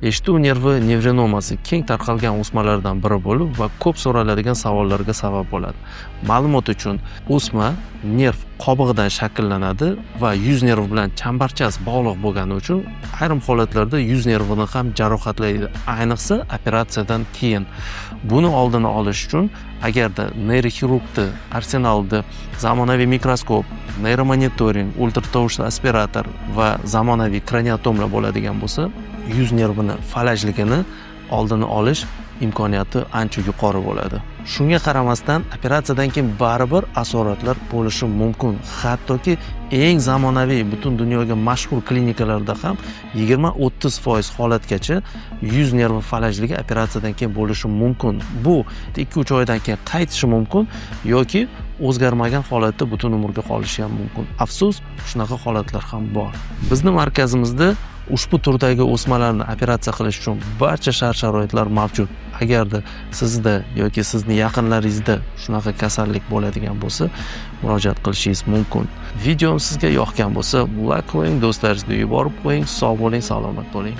Eshituv nervi nevrinomasi keng tarqalgan o'smalardan biri bo'lib va ko'p so'raladigan savollarga sabab bo'ladi. Ma'lumot uchun, o'sma nerv qobig'idan shakllanadi va yuz nervi bilan chambarchas bog'liq bo'lgani uchun ayrim holatlarda yuz nervini ham jarohatlaydi, ayniqsa operatsiyadan keyin. Buni oldini olish uchun agarda neyroxirurgda arsenalda zamonaviy mikroskop, neyromonitoring, ultratovushli aspirator va zamonaviy kraniotomlar bo'ladigan bo'lsa, yuz nervini falajligini oldini olish imkoniyati ancha yuqori bo'ladi. Shunga qaramasdan operatsiyadan keyin baribir asoratlar bo'lishi mumkin. Hattoki eng zamonaviy butun dunyoga mashhur klinikalarda ham 20-30% holatgacha yuz nervi falajligi operatsiyadan keyin bo'lishi mumkin. Bu 2-3 oydan keyin qaytishi mumkin yoki o'zgarmagan holatda butun umrga qolishi ham mumkin. Afsus, shunaqa holatlar ham bor. Bizning markazimizda ushbu turdagi o'smalarni operatsiya qilish uchun barcha shart-sharoitlar mavjud. Agarda sizda yoki sizning yaqinlaringizda shunaqa kasallik bo'ladigan bo'lsa, murojaat qilishingiz mumkin. Videom sizga yoqgan bo'lsa, like qiling, do'stlaringizga yuborib qo'ying. Sog' bo'ling, salomat bo'ling.